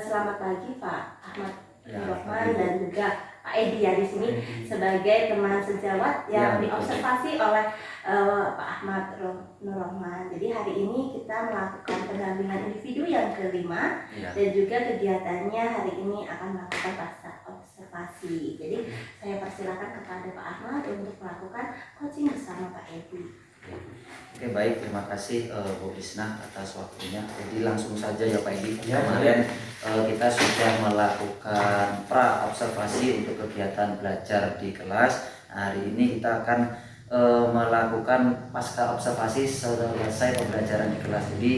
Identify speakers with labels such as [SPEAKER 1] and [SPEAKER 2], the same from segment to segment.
[SPEAKER 1] Selamat pagi Pak Ahmad Nurrahman dan juga Pak Edi ya di sini sebagai teman sejawat yang diobservasi oleh Pak Ahmad Nurrahman. Jadi hari ini kita melakukan pendampingan individu yang kelima dan juga kegiatannya hari ini akan melakukan masa observasi. Jadi saya persilakan kepada Pak Ahmad untuk melakukan coaching bersama Pak Edi.
[SPEAKER 2] Oke, baik, terima kasih Bu Isna atas waktunya. Jadi langsung saja ya Pak Edi. Kemarin kita sudah melakukan pra observasi untuk kegiatan belajar di kelas. Hari ini kita akan melakukan pasca observasi selesai pembelajaran di kelas. Jadi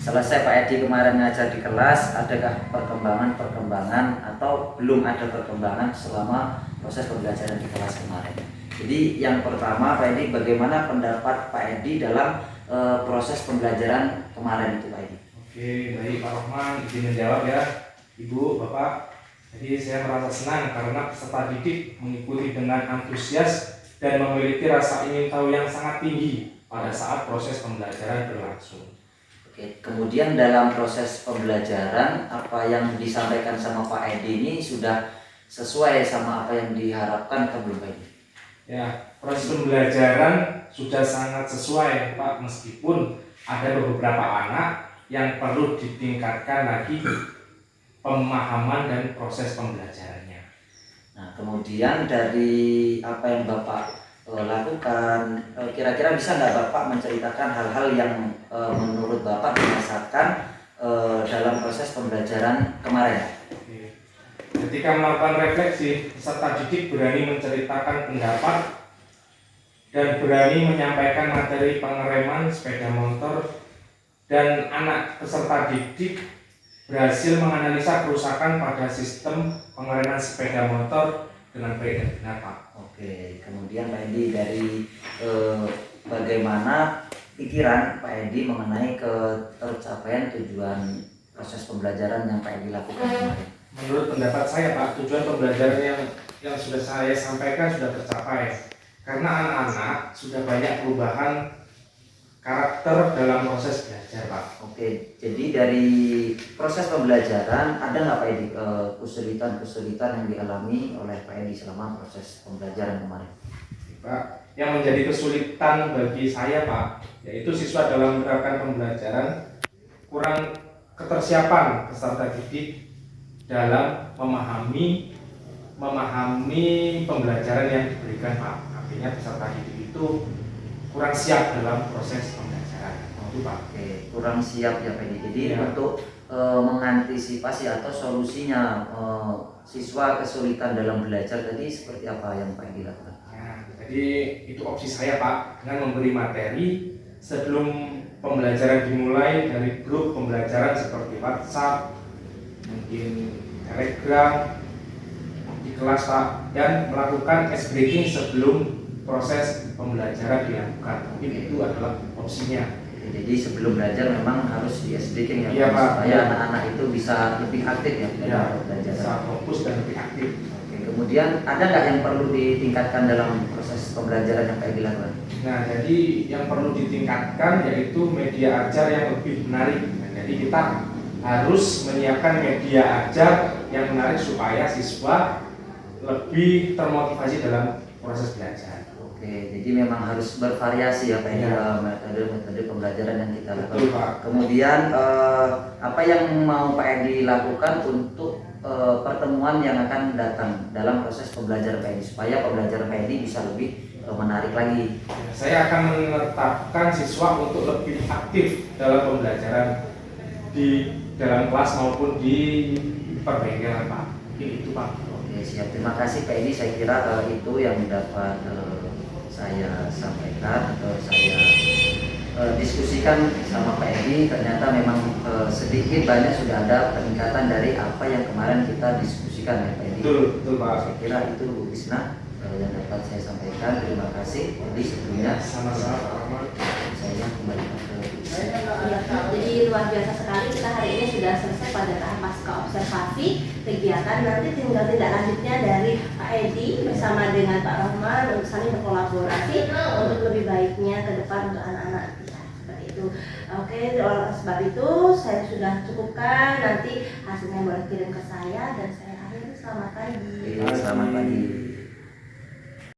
[SPEAKER 2] selesai Pak Edi kemarin ngajar di kelas, adakah perkembangan atau belum ada perkembangan selama proses pembelajaran di kelas kemarin? Jadi yang pertama Pak Edi, bagaimana pendapat Pak Edi dalam proses pembelajaran kemarin itu Pak Edi?
[SPEAKER 3] Oke, baik Pak Rahman, izin menjawab ya Ibu, Bapak. Jadi saya merasa senang karena peserta didik mengikuti dengan antusias dan memiliki rasa ingin tahu yang sangat tinggi pada saat proses pembelajaran berlangsung.
[SPEAKER 2] Oke, kemudian dalam proses pembelajaran apa yang disampaikan sama Pak Edi ini sudah sesuai sama apa yang diharapkan atau belum Pak Edi?
[SPEAKER 3] Ya, proses pembelajaran sudah sangat sesuai Pak, meskipun ada beberapa anak yang perlu ditingkatkan lagi pemahaman dan proses pembelajarannya.
[SPEAKER 2] Nah, kemudian dari apa yang Bapak lakukan, kira-kira bisa nggak Bapak menceritakan hal-hal yang menurut Bapak dirasakan dalam proses pembelajaran kemarin?
[SPEAKER 3] Ketika melakukan refleksi, peserta didik berani menceritakan pendapat dan berani menyampaikan materi pengereman sepeda motor, dan anak peserta didik berhasil menganalisa kerusakan pada sistem pengereman sepeda motor dengan baik dan benar Pak.
[SPEAKER 2] Oke, kemudian Pak Edi dari bagaimana pikiran Pak Edi mengenai ketercapaian tujuan proses pembelajaran yang Pak Edi lakukan kemarin?
[SPEAKER 3] Menurut pendapat saya Pak, tujuan pembelajaran yang sudah saya sampaikan sudah tercapai karena anak-anak sudah banyak perubahan karakter dalam proses belajar Pak.
[SPEAKER 2] Oke, jadi dari proses pembelajaran ada nggak Pak Edi kesulitan-kesulitan yang dialami oleh Pak Edi selama proses pembelajaran kemarin?
[SPEAKER 3] Pak, yang menjadi kesulitan bagi saya Pak, yaitu siswa dalam menerapkan pembelajaran kurang ketersiapan peserta didik dalam memahami pembelajaran yang diberikan Pak. Artinya peserta didik itu kurang siap dalam proses pembelajaran. Itu Pak.
[SPEAKER 2] Oke, kurang siap ya Pak Edi. Jadi untuk mengantisipasi atau solusinya siswa kesulitan dalam belajar tadi seperti apa yang Pak Edi lakukan?
[SPEAKER 3] Ya, jadi itu opsi saya Pak, dengan memberi materi sebelum pembelajaran dimulai dari grup pembelajaran seperti WhatsApp, mungkin Telegram di kelas Pak, dan melakukan ice breaking sebelum proses pembelajaran dilakukan. Mungkin itu adalah opsinya.
[SPEAKER 2] Jadi sebelum belajar memang harus di ice breaking ya,
[SPEAKER 3] iya, Pak,
[SPEAKER 2] supaya anak-anak itu bisa lebih aktif ya dalam belajar.
[SPEAKER 3] Bisa fokus dan lebih aktif.
[SPEAKER 2] Oke, kemudian ada nggak yang perlu ditingkatkan dalam proses pembelajaran yang Pak Edi lakukan?
[SPEAKER 3] Nah, jadi yang perlu ditingkatkan yaitu media ajar yang lebih menarik. Nah, jadi kita harus menyiapkan media ajar yang menarik supaya siswa lebih termotivasi dalam proses belajar.
[SPEAKER 2] Oke, jadi memang harus bervariasi ya Pak Edi metode pembelajaran yang kita lakukan.
[SPEAKER 3] Betul, Pak.
[SPEAKER 2] Kemudian apa yang mau Pak Edi lakukan untuk pertemuan yang akan datang dalam proses pembelajaran Pak Edi supaya pembelajaran Pak Edi bisa lebih menarik lagi?
[SPEAKER 3] Saya akan menetapkan siswa untuk lebih aktif dalam pembelajaran di dalam kelas maupun di perbengkelan Pak. Mungkin itu Pak.
[SPEAKER 2] Oke, siap. Terima kasih Pak Edi. Saya kira itu yang dapat saya sampaikan atau saya diskusikan sama Pak Edi. Ternyata memang sedikit banyak sudah ada peningkatan dari apa yang kemarin kita diskusikan ya Pak Edi.
[SPEAKER 3] Betul Pak.
[SPEAKER 2] Saya kira itu Bu Isna yang dapat saya sampaikan. Terima kasih Edi sebelumnya.
[SPEAKER 3] Sama-sama Pak Rahman.
[SPEAKER 2] saya kembalikan ke Bu Isna.
[SPEAKER 1] Ya, jadi luar biasa sekali kita hari ini sudah selesai pada tahap pasca observasi kegiatan. Nanti tinggal tindak lanjutnya dari Pak Edi bersama dengan Pak Rahman untuk saling berkolaborasi untuk lebih baiknya ke depan untuk anak-anak kita seperti itu. Oke, oleh sebab itu saya sudah cukupkan, nanti hasilnya boleh kirim ke saya dan saya akhiri. Selamat pagi.
[SPEAKER 2] Selamat pagi.